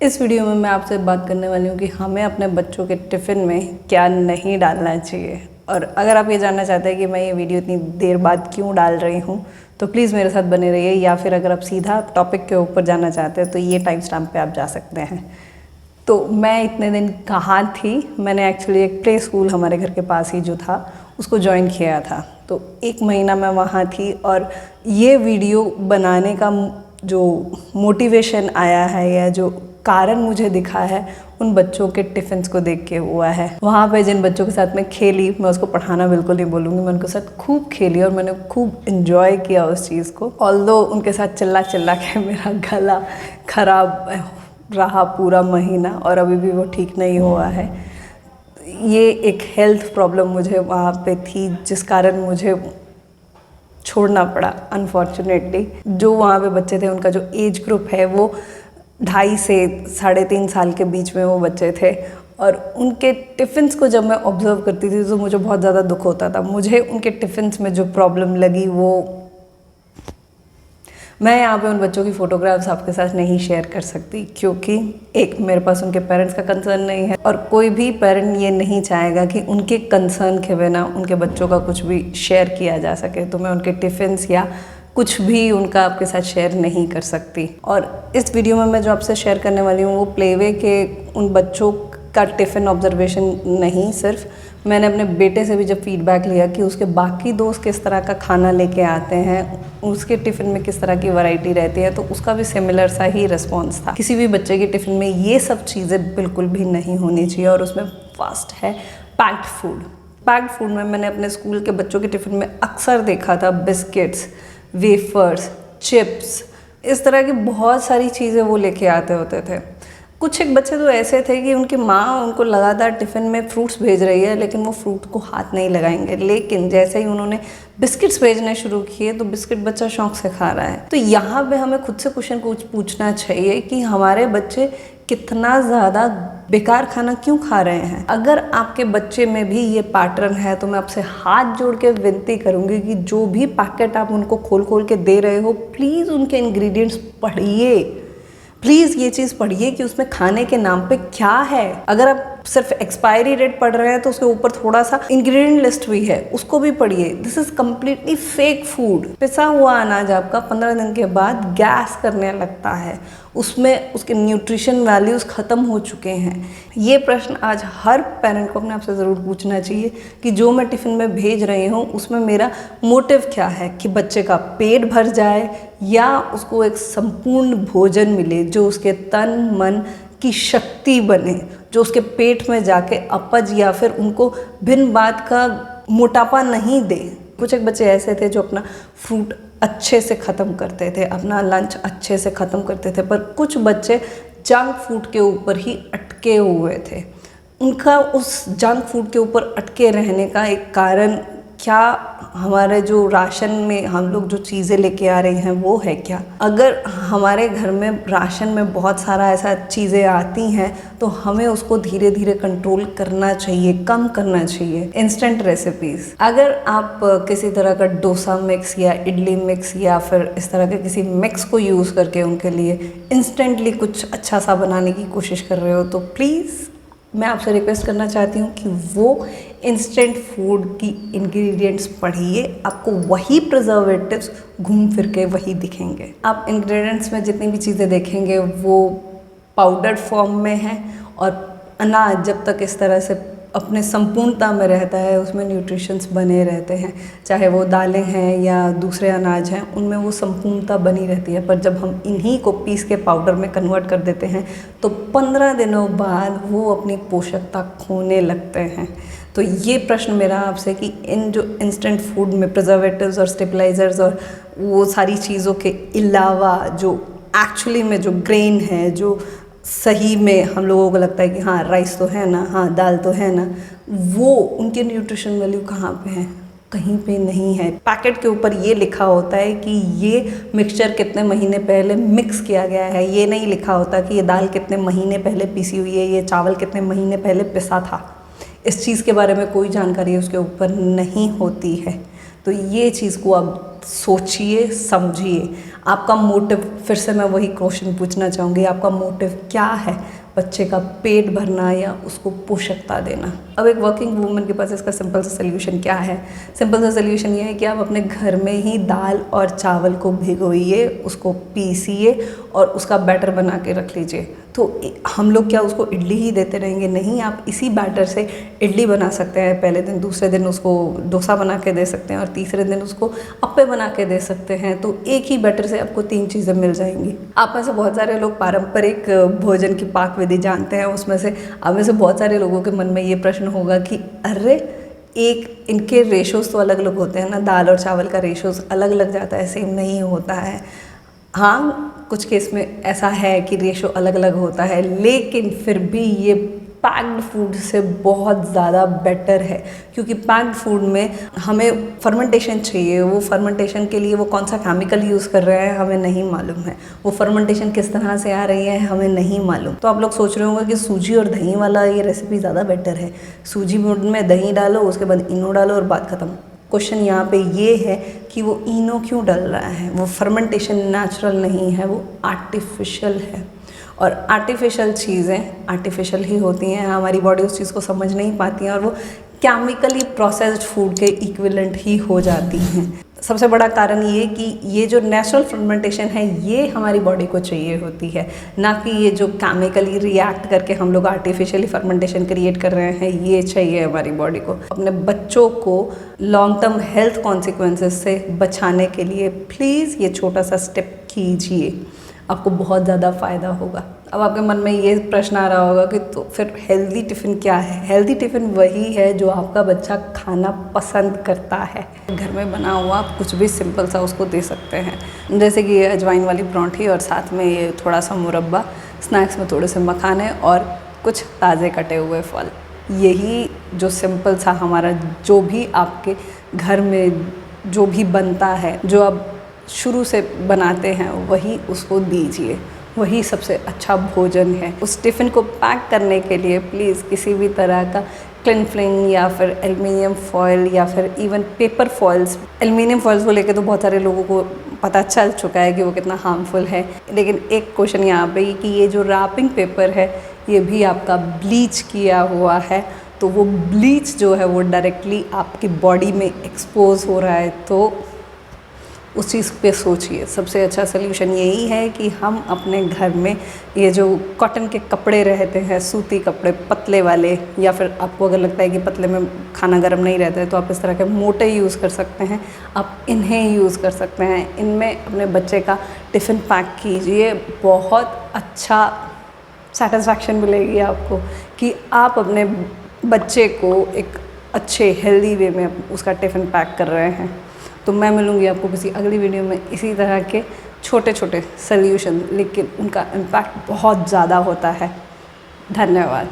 इस वीडियो में मैं आपसे बात करने वाली हूँ कि हमें अपने बच्चों के टिफ़िन में क्या नहीं डालना चाहिए। और अगर आप ये जानना चाहते हैं कि मैं ये वीडियो इतनी देर बाद क्यों डाल रही हूँ तो प्लीज़ मेरे साथ बने रहिए, या फिर अगर आप सीधा टॉपिक के ऊपर जाना चाहते हैं तो ये टाइम स्टैम्प पे आप जा सकते हैं। तो मैं इतने दिन कहाँ थी, मैंने एक्चुअली एक प्ले स्कूल हमारे घर के पास ही जो था उसको ज्वाइन किया था। तो 1 महीना मैं वहाँ थी और ये वीडियो बनाने का जो मोटिवेशन आया है या जो कारण मुझे दिखा है उन बच्चों के टिफ़िन्स को देख के हुआ है। वहाँ पे जिन बच्चों के साथ मैं खेली, मैं उसको पढ़ाना बिल्कुल नहीं बोलूँगी, मैं उनके साथ खूब खेली और मैंने खूब इन्जॉय किया उस चीज़ को। ऑल्दो उनके साथ चिल्ला चिल्ला के मेरा गला ख़राब रहा पूरा महीना और अभी भी वो ठीक नहीं हुआ है। ये एक हेल्थ प्रॉब्लम मुझे वहाँ पे थी जिस कारण मुझे छोड़ना पड़ा अनफॉर्चुनेटली। जो वहाँ पे बच्चे थे उनका जो एज ग्रुप है वो 2.5 से 3.5 साल के बीच में वो बच्चे थे और उनके टिफ़िन्स को जब मैं ऑब्ज़र्व करती थी तो मुझे बहुत ज़्यादा दुख होता था। मुझे उनके टिफ़िन्स में जो प्रॉब्लम लगी वो मैं यहाँ पे उन बच्चों की फ़ोटोग्राफ्स आपके साथ नहीं शेयर कर सकती, क्योंकि एक मेरे पास उनके पेरेंट्स का कंसर्न नहीं है और कोई भी पेरेंट ये नहीं चाहेगा कि उनके कंसर्न के बिना उनके बच्चों का कुछ भी शेयर किया जा सके। तो मैं उनके टिफ़िन्स या कुछ भी उनका आपके साथ शेयर नहीं कर सकती। और इस वीडियो में मैं जो आपसे शेयर करने वाली हूँ वो प्लेवे के उन बच्चों का टिफ़िन ऑब्जर्वेशन नहीं, सिर्फ मैंने अपने बेटे से भी जब फीडबैक लिया कि उसके बाकी दोस्त किस तरह का खाना लेके आते हैं, उसके टिफ़िन में किस तरह की वैरायटी रहती है, तो उसका भी सिमिलर सा ही रिस्पॉन्स था। किसी भी बच्चे के टिफ़िन में ये सब चीज़ें बिल्कुल भी नहीं होनी चाहिए। और उसमें फर्स्ट है पैक्ड फूड। पैक्ड फूड में मैंने अपने स्कूल के बच्चों के टिफ़िन में अक्सर देखा था बिस्किट्स, वेफर्स, चिप्स, इस तरह की बहुत सारी चीज़ें वो लेके आते होते थे। कुछ एक बच्चे तो ऐसे थे कि उनकी माँ उनको लगातार टिफ़िन में फ्रूट्स भेज रही है लेकिन वो फ्रूट को हाथ नहीं लगाएंगे, लेकिन जैसे ही उन्होंने बिस्किट्स भेजने शुरू किए तो बिस्किट बच्चा शौक से खा रहा है। तो यहाँ पे हमें खुद से क्वेश्चन पूछना चाहिए कि हमारे बच्चे कितना ज़्यादा बेकार खाना क्यों खा रहे हैं। अगर आपके बच्चे में भी ये पैटर्न है तो मैं आपसे हाथ जोड़ के विनती करूँगी कि जो भी पैकेट आप उनको खोल खोल के दे रहे हो प्लीज़ उनके इंग्रेडिएंट्स पढ़िए। प्लीज़ ये चीज़ पढ़िए कि उसमें खाने के नाम पे क्या है। अगर आप सिर्फ एक्सपायरी डेट पढ़ रहे हैं तो उसके ऊपर थोड़ा सा इंग्रेडिएंट लिस्ट भी है, उसको भी पढ़िए। This is completely fake food. पिसा हुआ अनाज आपका 15 दिन के बाद गैस करने लगता है, उसमें उसके न्यूट्रिशन वैल्यूज़ ख़त्म हो चुके हैं। ये प्रश्न आज हर पेरेंट को अपने आप से ज़रूर पूछना चाहिए कि जो मैं टिफ़िन में भेज रही हूँ उसमें मेरा मोटिव क्या है, कि बच्चे का पेट भर जाए या उसको एक संपूर्ण भोजन मिले जो उसके तन मन की शक्ति बने, जो उसके पेट में जाके अपच या फिर उनको भिन्न बात का मोटापा नहीं दे। कुछ एक बच्चे ऐसे थे जो अपना फ्रूट अच्छे से ख़त्म करते थे, अपना लंच अच्छे से ख़त्म करते थे, पर कुछ बच्चे जंक फूड के ऊपर ही अटके हुए थे। उनका उस जंक फूड के ऊपर अटके रहने का एक कारण क्या हमारे जो राशन में हम लोग जो चीज़ें लेके आ रहे हैं वो है क्या। अगर हमारे घर में राशन में बहुत सारा ऐसा चीज़ें आती हैं तो हमें उसको धीरे धीरे कंट्रोल करना चाहिए, कम करना चाहिए। इंस्टेंट रेसिपीज़, अगर आप किसी तरह का डोसा मिक्स या इडली मिक्स या फिर इस तरह के किसी मिक्स को यूज़ करके उनके लिए इंस्टेंटली कुछ अच्छा सा बनाने की कोशिश कर रहे हो तो प्लीज़ मैं आपसे रिक्वेस्ट करना चाहती हूँ कि वो इंस्टेंट फूड की इंग्रेडिएंट्स पढ़िए। आपको वही प्रिजर्वेटिव्स घूम फिर के वही दिखेंगे। आप इंग्रेडिएंट्स में जितनी भी चीज़ें देखेंगे वो पाउडर्ड फॉर्म में हैं और अनाज जब तक इस तरह से अपने संपूर्णता में रहता है उसमें न्यूट्रिशंस बने रहते हैं, चाहे वो दालें हैं या दूसरे अनाज हैं, उनमें वो संपूर्णता बनी रहती है। पर जब हम इन्हीं को पीस के पाउडर में कन्वर्ट कर देते हैं तो 15 दिनों बाद वो अपनी पोषकता खोने लगते हैं। तो ये प्रश्न मेरा आपसे कि इन जो इंस्टेंट फूड में प्रिजर्वेटिव्स और स्टेबलाइजर्स और वो सारी चीज़ों के अलावा जो एक्चुअली में जो ग्रेन है, जो सही में हम लोगों को लगता है कि हाँ राइस तो है ना, हाँ दाल तो है ना, वो उनके न्यूट्रिशन वैल्यू कहाँ पे है? कहीं पे नहीं है। पैकेट के ऊपर ये लिखा होता है कि ये मिक्सचर कितने महीने पहले मिक्स किया गया है, ये नहीं लिखा होता कि ये दाल कितने महीने पहले पीसी हुई है, ये चावल कितने महीने पहले पिसा था। इस चीज़ के बारे में कोई जानकारी उसके ऊपर नहीं होती है। तो ये चीज़ को आप सोचिए, समझिए आपका मोटिव। फिर से मैं वही क्वेश्चन पूछना चाहूँगी, आपका मोटिव क्या है? बच्चे का पेट भरना या उसको पोषकता देना? अब एक वर्किंग वूमन के पास इसका सिंपल सा सल्यूशन क्या है? सिंपल सा सल्यूशन ये है कि आप अपने घर में ही दाल और चावल को भिगोइए, उसको पीसिए और उसका बैटर बना के रख लीजिए। तो हम लोग क्या उसको इडली ही देते रहेंगे? नहीं, आप इसी बैटर से इडली बना सकते हैं पहले दिन, दूसरे दिन उसको डोसा बना के दे सकते हैं और तीसरे दिन उसको अप्पे बना के दे सकते हैं। तो एक ही बैटर से आपको 3 चीज़ें मिल जाएंगी। आप में से बहुत सारे लोग पारंपरिक भोजन की पाक विधि जानते हैं, उसमें से आप में से बहुत सारे लोगों के मन में ये प्रश्न होगा कि अरे एक इनके रेशोज़ तो अलग अलग होते हैं ना, दाल और चावल का रेशोज़ अलग अलग जाता है, सेम नहीं होता है। हाँ, कुछ केस में ऐसा है कि रेशो अलग अलग होता है, लेकिन फिर भी ये पैक्ड फूड से बहुत ज़्यादा बेटर है, क्योंकि पैक्ड फूड में हमें फर्मेंटेशन चाहिए। वो फर्मेंटेशन के लिए वो कौन सा केमिकल यूज़ कर रहे हैं हमें नहीं मालूम है, वो फर्मेंटेशन किस तरह से आ रही है हमें नहीं मालूम। तो आप लोग सोच रहे होंगे कि सूजी और दही वाला ये रेसिपी ज़्यादा बेटर है। सूजी में दही डालो, उसके बाद इनो डालो और बात ख़त्म। क्वेश्चन यहाँ पे ये है कि वो इनो क्यों डल रहा है? वो फर्मेंटेशन नेचुरल नहीं है, वो आर्टिफिशियल है। और आर्टिफिशियल चीज़ें आर्टिफिशियल ही होती हैं, हमारी बॉडी उस चीज़ को समझ नहीं पाती हैं और वो केमिकली प्रोसेस्ड फूड के इक्विवेलेंट ही हो जाती हैं। सबसे बड़ा कारण ये कि ये जो नेचुरल फर्मेंटेशन है ये हमारी बॉडी को चाहिए होती है, ना कि ये जो केमिकली रिएक्ट करके हम लोग आर्टिफिशियली फर्मेंटेशन क्रिएट कर रहे हैं, ये चाहिए हमारी बॉडी को। अपने बच्चों को लॉन्ग टर्म हेल्थ कॉन्सिक्वेंसेस से बचाने के लिए प्लीज़ ये छोटा सा स्टेप कीजिए, आपको बहुत ज़्यादा फ़ायदा होगा। अब आपके मन में ये प्रश्न आ रहा होगा कि तो फिर हेल्दी टिफ़िन क्या है? हेल्दी टिफ़िन वही है जो आपका बच्चा खाना पसंद करता है। घर में बना हुआ आप कुछ भी सिंपल सा उसको दे सकते हैं, जैसे कि अजवाइन वाली परांठी और साथ में ये थोड़ा सा मुरब्बा, स्नैक्स में थोड़े से मखाने और कुछ ताज़े कटे हुए फल। यही जो सिंपल सा हमारा जो भी आपके घर में जो भी बनता है, जो आप शुरू से बनाते हैं, वही उसको दीजिए, वही सबसे अच्छा भोजन है। उस टिफ़िन को पैक करने के लिए प्लीज़ किसी भी तरह का क्लिन फिल्म या फिर एल्युमिनियम फॉयल या फिर इवन पेपर फॉयल्स, एल्युमिनियम फॉयल्स को लेकर तो बहुत सारे लोगों को पता चल चुका है कि वो कितना हार्मफुल है, लेकिन एक क्वेश्चन यहाँ पे कि ये जो रैपिंग पेपर है ये भी आपका ब्लीच किया हुआ है, तो वो ब्लीच जो है वो डायरेक्टली आपकी बॉडी में एक्सपोज हो रहा है। तो उस चीज़ पे सोचिए। सबसे अच्छा सल्यूशन यही है कि हम अपने घर में ये जो कॉटन के कपड़े रहते हैं, सूती कपड़े पतले वाले, या फिर आपको अगर लगता है कि पतले में खाना गर्म नहीं रहता है तो आप इस तरह के मोटे यूज़ कर सकते हैं, आप इन्हें यूज़ कर सकते हैं। इनमें अपने बच्चे का टिफ़िन पैक कीजिए, बहुत अच्छा सेटिस्फैक्शन मिलेगी आपको कि आप अपने बच्चे को एक अच्छे हेल्दी वे में उसका टिफ़िन पैक कर रहे हैं। तो मैं मिलूँगी आपको किसी अगली वीडियो में इसी तरह के छोटे छोटे सल्यूशन, लेकिन उनका इम्पैक्ट बहुत ज़्यादा होता है। धन्यवाद।